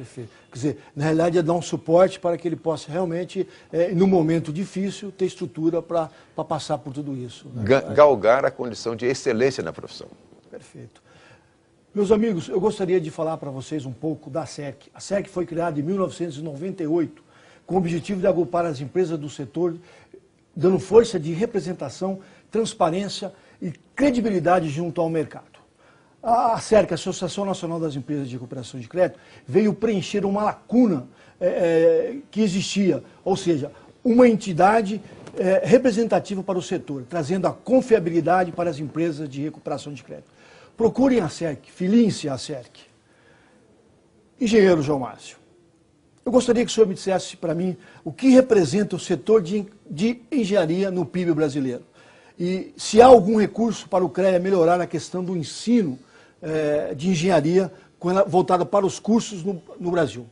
Perfeito. Quer dizer, na realidade é dar um suporte para que ele possa realmente, no momento difícil, ter estrutura para passar por tudo isso. Né? Galgar a condição de excelência na profissão. Perfeito. Meus amigos, eu gostaria de falar para vocês um pouco da SEC. A SEC foi criada em 1998 com o objetivo de agrupar as empresas do setor, dando força de representação, transparência e credibilidade junto ao mercado. A ASERC, a Associação Nacional das Empresas de Recuperação de Crédito, veio preencher uma lacuna que existia, ou seja, uma entidade representativa para o setor, trazendo a confiabilidade para as empresas de recuperação de crédito. Procurem a ASERC, filiem-se à ASERC. Engenheiro João Márcio, eu gostaria que o senhor me dissesse para mim o que representa o setor de engenharia no PIB brasileiro. E se há algum recurso para o CREA melhorar a questão do ensino de engenharia voltada para os cursos no Brasil.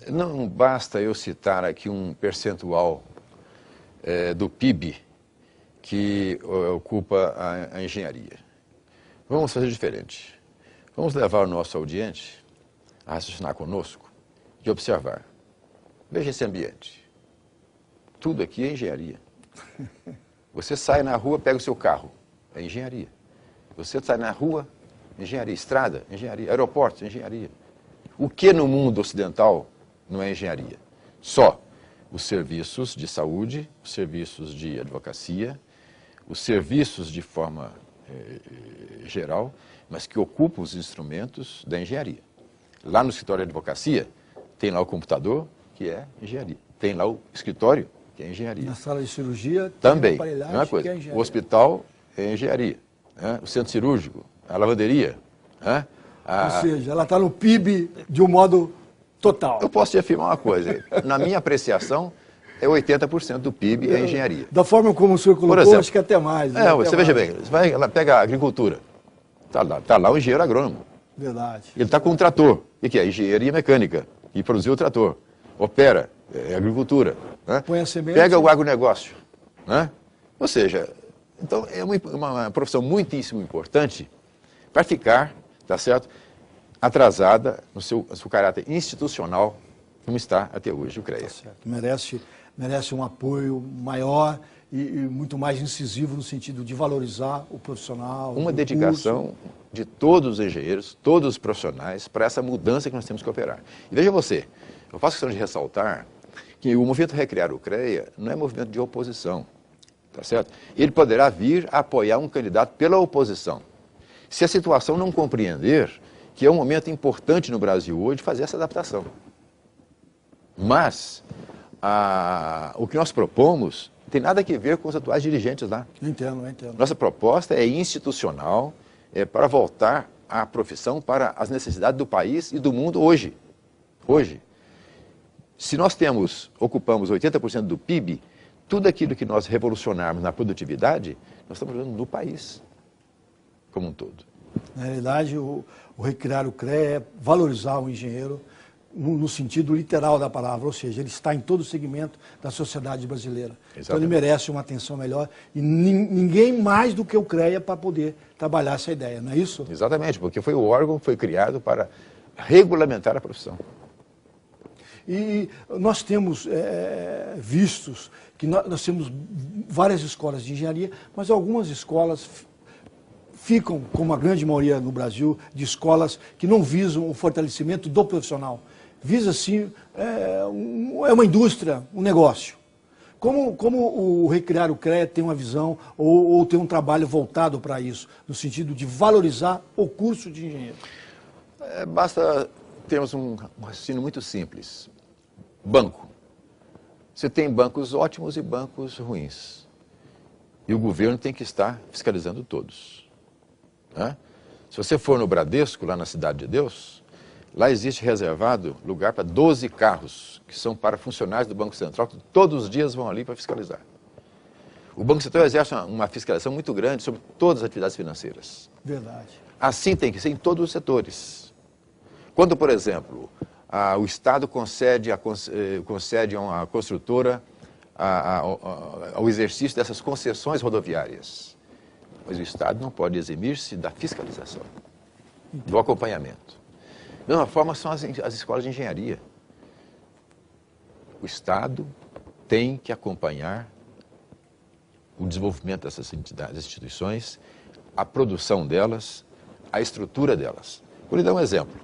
Não basta eu citar aqui um percentual do PIB que ocupa a engenharia. Vamos fazer diferente. Vamos levar o nosso audiente a raciocinar conosco e observar. Veja esse ambiente. Tudo aqui é engenharia. Você sai na rua, pega o seu carro, é engenharia. Você sai na rua, engenharia. Estrada, engenharia. Aeroportos, engenharia. O que no mundo ocidental não é engenharia? Só os serviços de saúde, os serviços de advocacia, os serviços de forma geral, mas que ocupam os instrumentos da engenharia. Lá no escritório de advocacia, tem lá o computador, que é engenharia. Tem lá o escritório, que é engenharia. Na sala de cirurgia, também, tem uma mesma coisa. Que é engenharia. O hospital é engenharia. Né? O centro cirúrgico, a lavanderia. Né? Ou seja, ela está no PIB de um modo total. Eu posso te afirmar uma coisa. Na minha apreciação, é 80% do PIB é engenharia. Da forma como o senhor colocou, exemplo, acho que até mais. Né? Você veja bem, você vai lá, pega a agricultura. Está lá o engenheiro agrônomo. Verdade. Ele está com um trator. O que é? Engenharia mecânica. E produziu o trator. Opera, é agricultura. Né? Põe a semente. Pega o agronegócio. Né? Ou seja, então é uma profissão muitíssimo importante para ficar, tá certo, atrasada no seu caráter institucional, como está até hoje o CREA. Tá certo. Merece um apoio maior e muito mais incisivo no sentido de valorizar o profissional. Uma dedicação de todos os engenheiros, todos os profissionais, para essa mudança que nós temos que operar. E veja você, eu faço questão de ressaltar que o movimento Recriar o CREA não é movimento de oposição, tá certo? Ele poderá vir a apoiar um candidato pela oposição. Se a situação não compreender que é um momento importante no Brasil hoje fazer essa adaptação. Mas o que nós propomos tem nada a ver com os atuais dirigentes lá. Entendo. Nossa proposta é institucional, para voltar à profissão para as necessidades do país e do mundo hoje. Hoje. Se nós ocupamos 80% do PIB, tudo aquilo que nós revolucionarmos na produtividade, nós estamos fazendo no país como um todo. Na realidade, o Recriar o CREA é valorizar o engenheiro no sentido literal da palavra, ou seja, ele está em todo o segmento da sociedade brasileira. Exatamente. Então ele merece uma atenção melhor e ninguém mais do que o CREA para poder trabalhar essa ideia, não é isso? Exatamente, porque foi o órgão que foi criado para regulamentar a profissão. E nós temos vistos que nós temos várias escolas de engenharia, mas algumas escolas ficam, como a grande maioria no Brasil, de escolas que não visam o fortalecimento do profissional. Visa, sim, uma indústria, um negócio. Como o Recriar o CREA tem uma visão ou tem um trabalho voltado para isso, no sentido de valorizar o curso de engenheiro? Basta termos um raciocínio muito simples. Banco. Você tem bancos ótimos e bancos ruins. E o governo tem que estar fiscalizando todos. Né? Se você for no Bradesco, lá na Cidade de Deus, lá existe reservado lugar para 12 carros, que são para funcionários do Banco Central, que todos os dias vão ali para fiscalizar. O Banco Central exerce uma fiscalização muito grande sobre todas as atividades financeiras. Verdade. Assim tem que ser em todos os setores. Quando, por exemplo, o Estado concede a uma construtora ao exercício dessas concessões rodoviárias, mas o Estado não pode eximir-se da fiscalização, do acompanhamento. Da mesma forma são as escolas de engenharia. O Estado tem que acompanhar o desenvolvimento dessas entidades, instituições, a produção delas, a estrutura delas. Vou lhe dar um exemplo.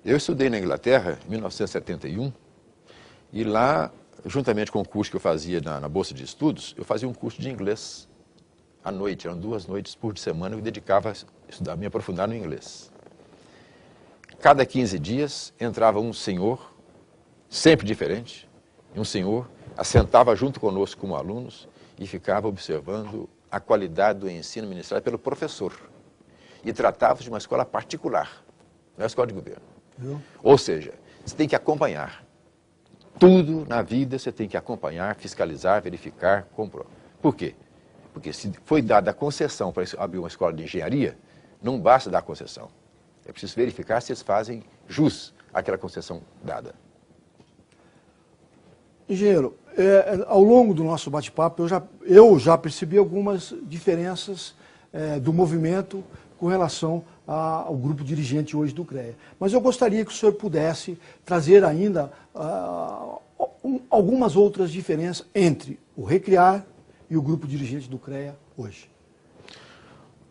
Eu estudei na Inglaterra em 1971 e lá, juntamente com o curso que eu fazia na Bolsa de Estudos, eu fazia um curso de inglês à noite. Eram 2 noites por semana que eu dedicava a estudar, me aprofundar no inglês. Cada 15 dias entrava um senhor, sempre diferente, e um senhor assentava junto conosco como alunos e ficava observando a qualidade do ensino ministrado pelo professor. E tratava-se de uma escola particular, não é uma escola de governo. Ou seja, você tem que acompanhar. Tudo na vida você tem que acompanhar, fiscalizar, verificar, comprovar. Por quê? Porque se foi dada a concessão para abrir uma escola de engenharia, não basta dar a concessão. É preciso verificar se eles fazem jus àquela concessão dada. Engenheiro, ao longo do nosso bate-papo, eu já percebi algumas diferenças do movimento com relação ao grupo dirigente hoje do CREA. Mas eu gostaria que o senhor pudesse trazer ainda algumas outras diferenças entre o Recriar e o grupo dirigente do CREA hoje.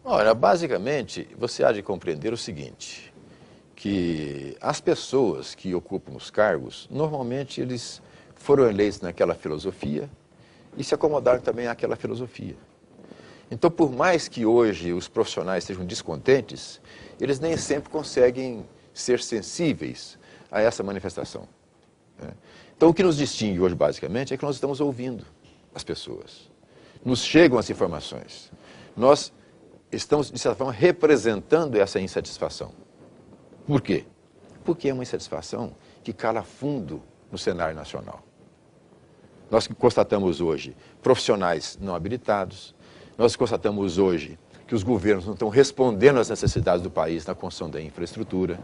Olha, basicamente, você há de compreender o seguinte, que as pessoas que ocupam os cargos, normalmente eles foram eleitos naquela filosofia e se acomodaram também àquela filosofia. Então, por mais que hoje os profissionais estejam descontentes, eles nem sempre conseguem ser sensíveis a essa manifestação. Então, o que nos distingue hoje, basicamente, é que nós estamos ouvindo as pessoas. Nos chegam as informações. Nós estamos, de certa forma, representando essa insatisfação. Por quê? Porque é uma insatisfação que cala fundo no cenário nacional. Nós constatamos hoje profissionais não habilitados, nós constatamos hoje que os governos não estão respondendo às necessidades do país na construção da infraestrutura.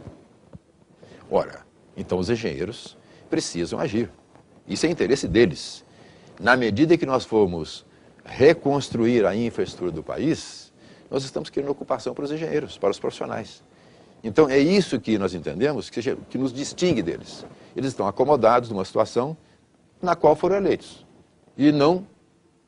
Ora, então os engenheiros precisam agir. Isso é interesse deles. Na medida que nós formos reconstruir a infraestrutura do país, nós estamos querendo ocupação para os engenheiros, para os profissionais. Então é isso que nós entendemos que nos distingue deles. Eles estão acomodados numa situação na qual foram eleitos. E não,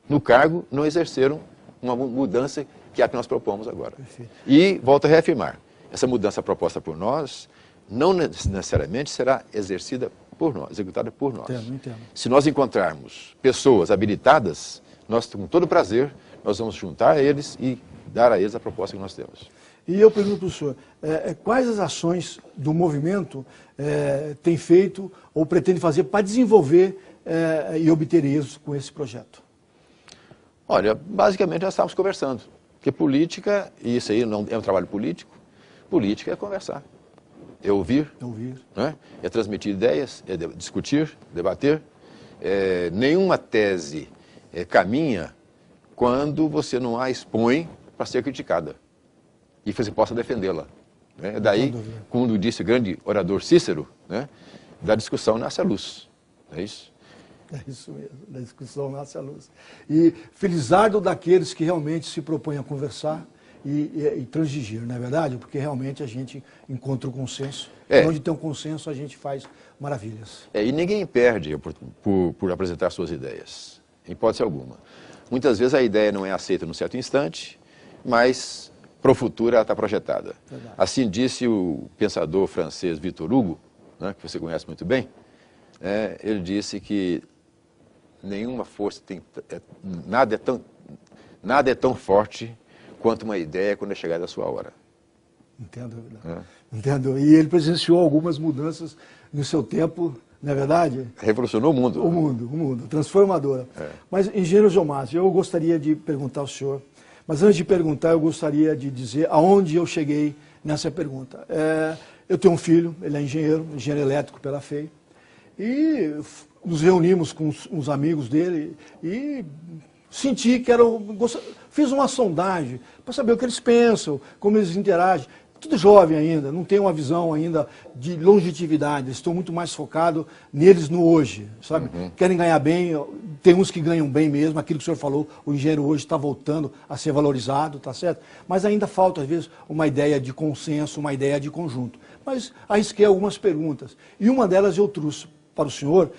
no cargo, não exerceram uma mudança que é a que nós propomos agora. Perfeito. E, volto a reafirmar, essa mudança proposta por nós não necessariamente será exercida por nós, executada por nós. Entendo. Se nós encontrarmos pessoas habilitadas, nós, com todo prazer, nós vamos juntar a eles e dar a eles a proposta que nós temos. E eu pergunto para o senhor, quais as ações do movimento tem feito ou pretende fazer para desenvolver e obter êxito com esse projeto? Olha, basicamente nós estávamos conversando, porque política, e isso aí não é um trabalho político, política é conversar, é ouvir, né? É transmitir ideias, é discutir, debater. Nenhuma tese caminha quando você não a expõe para ser criticada e você possa defendê-la. Né? Daí, como disse o grande orador Cícero, né? Da discussão nasce a luz. É isso? É isso mesmo, da discussão nasce a luz. E felizardo daqueles que realmente se propõem a conversar e transigir, não é verdade? Porque realmente a gente encontra o consenso. E onde tem um consenso a gente faz maravilhas. E ninguém perde por apresentar suas ideias, em hipótese alguma. Muitas vezes a ideia não é aceita num certo instante, mas para o futuro ela está projetada. Verdade. Assim disse o pensador francês Victor Hugo, né, que você conhece muito bem. Ele disse que nenhuma força nada é tão forte quanto uma ideia quando é chegada a sua hora. Entendo. Entendo. E ele presenciou algumas mudanças no seu tempo, não é verdade? Revolucionou o mundo. O mundo, transformadora. Mas, engenheiro João Márcio, eu gostaria de perguntar ao senhor, mas antes de perguntar, eu gostaria de dizer aonde eu cheguei nessa pergunta. Eu tenho um filho, ele é engenheiro elétrico pela FEI, e nos reunimos com os amigos dele e senti que fiz uma sondagem para saber o que eles pensam, como eles interagem. tudo jovem ainda, não tem uma visão ainda de longevidade, eles estão muito mais focados neles no hoje, sabe? Querem ganhar bem, tem uns que ganham bem mesmo, aquilo que o senhor falou, o engenheiro hoje está voltando a ser valorizado, tá certo? Mas ainda falta, às vezes, uma ideia de consenso, uma ideia de conjunto. Mas arrisquei algumas perguntas, e uma delas eu trouxe para o senhor,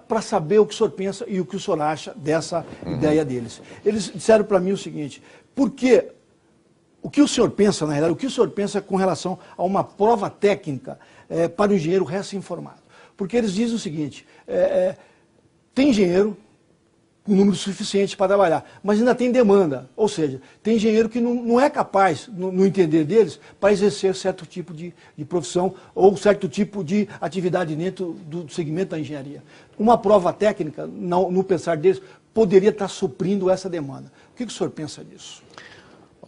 para saber o que o senhor pensa e o que o senhor acha dessa ideia deles. Eles disseram para mim o seguinte, por que o que o senhor pensa, na realidade, o que o senhor pensa com relação a uma prova técnica para o engenheiro recém-formado? Porque eles dizem o seguinte, tem engenheiro com número suficiente para trabalhar, mas ainda tem demanda, ou seja, tem engenheiro que não é capaz, no entender deles, para exercer certo tipo de profissão ou certo tipo de atividade dentro do segmento da engenharia. Uma prova técnica, no pensar deles, poderia estar suprindo essa demanda. O que o senhor pensa disso?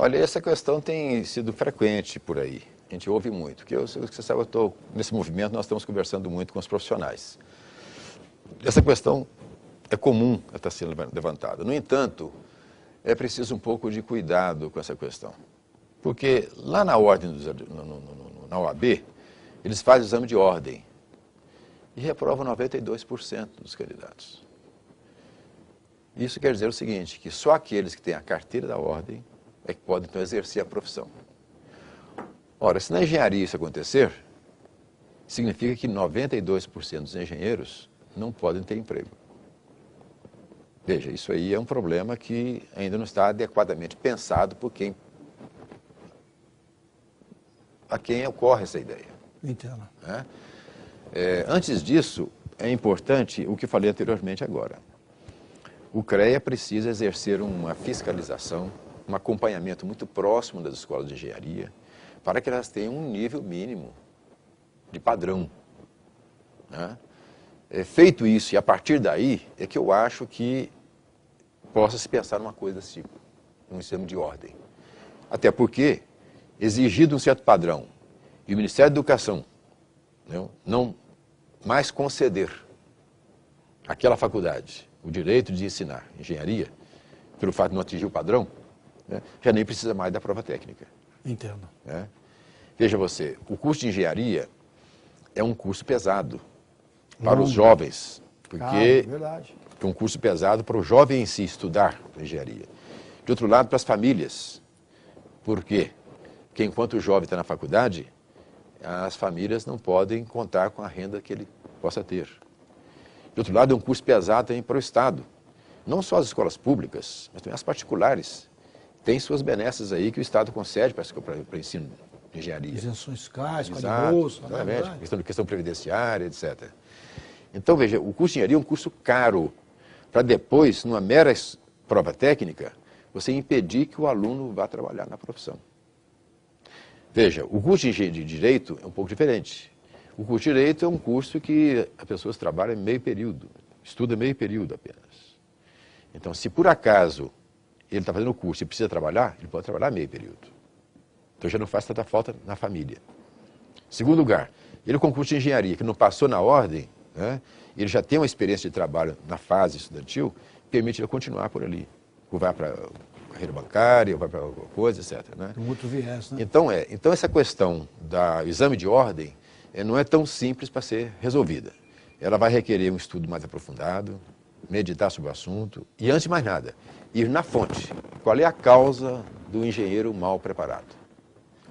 Olha, essa questão tem sido frequente por aí. A gente ouve muito. Porque você sabe, nesse movimento nós estamos conversando muito com os profissionais. Essa questão é comum a estar sendo levantada. No entanto, é preciso um pouco de cuidado com essa questão. Porque lá na ordem, na OAB, eles fazem o exame de ordem e reprovam 92% dos candidatos. Isso quer dizer o seguinte, que só aqueles que têm a carteira da ordem é que podem, então, exercer a profissão. Ora, se na engenharia isso acontecer, significa que 92% dos engenheiros não podem ter emprego. Veja, isso aí é um problema que ainda não está adequadamente pensado por a quem ocorre essa ideia. Entendo. Né? Antes disso, é importante o que falei anteriormente agora. O CREA precisa exercer uma fiscalização, um acompanhamento muito próximo das escolas de engenharia, para que elas tenham um nível mínimo de padrão. Né? Feito isso, e a partir daí, é que eu acho que possa se pensar numa coisa desse tipo, um sistema de ordem. Até porque, exigido um certo padrão, e o Ministério da Educação não mais conceder àquela faculdade o direito de ensinar engenharia, pelo fato de não atingir o padrão, já nem precisa mais da prova técnica. Entendo. Veja você, o curso de engenharia é um curso pesado para os jovens, porque é um curso pesado para o jovem em si estudar engenharia. De outro lado, para as famílias, porque enquanto o jovem está na faculdade, as famílias não podem contar com a renda que ele possa ter. De outro lado, é um curso pesado também para o Estado. Não só as escolas públicas, mas também as particulares. Tem suas benesses aí que o Estado concede para o ensino de engenharia. Isenções fiscais, bolsa, questão previdenciária, etc. Então, veja, o curso de engenharia é um curso caro, para depois, numa mera prova técnica, você impedir que o aluno vá trabalhar na profissão. Veja, o curso de Direito é um pouco diferente. O curso de Direito é um curso que as pessoas trabalham meio período, estuda meio período apenas. Então, se por acaso ele está fazendo o curso e precisa trabalhar, ele pode trabalhar meio período. Então já não faz tanta falta na família. Segundo lugar, ele com o curso de engenharia, que não passou na ordem, ele já tem uma experiência de trabalho na fase estudantil, permite ele continuar por ali. Ou vai para a carreira bancária, ou vai para alguma coisa, etc. Um outro viés, né? Então essa questão do exame de ordem não é tão simples para ser resolvida. Ela vai requerer um estudo mais aprofundado, meditar sobre o assunto e, antes de mais nada, ir na fonte. Qual é a causa do engenheiro mal preparado?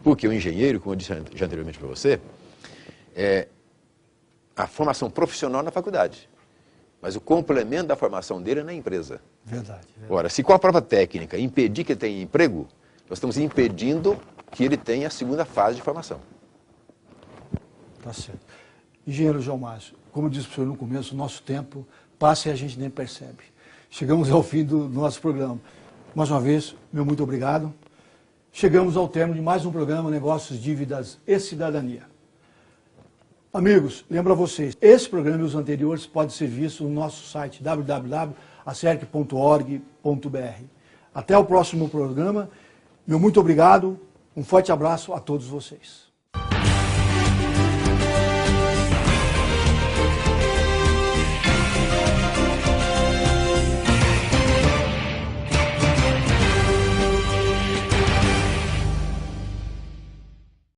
Porque o engenheiro, como eu disse já anteriormente para você, é a formação profissional na faculdade. Mas o complemento da formação dele é na empresa. Verdade. Ora, se com a prova técnica impedir que ele tenha emprego, nós estamos impedindo que ele tenha a segunda fase de formação. Tá certo. Engenheiro João Márcio, como eu disse para o senhor no começo, o nosso tempo passa e a gente nem percebe. Chegamos ao fim do nosso programa. Mais uma vez, meu muito obrigado. Chegamos ao término de mais um programa Negócios, Dívidas e Cidadania. Amigos, lembro a vocês, esse programa e os anteriores podem ser vistos no nosso site www.acerc.org.br. Até o próximo programa. Meu muito obrigado. Um forte abraço a todos vocês.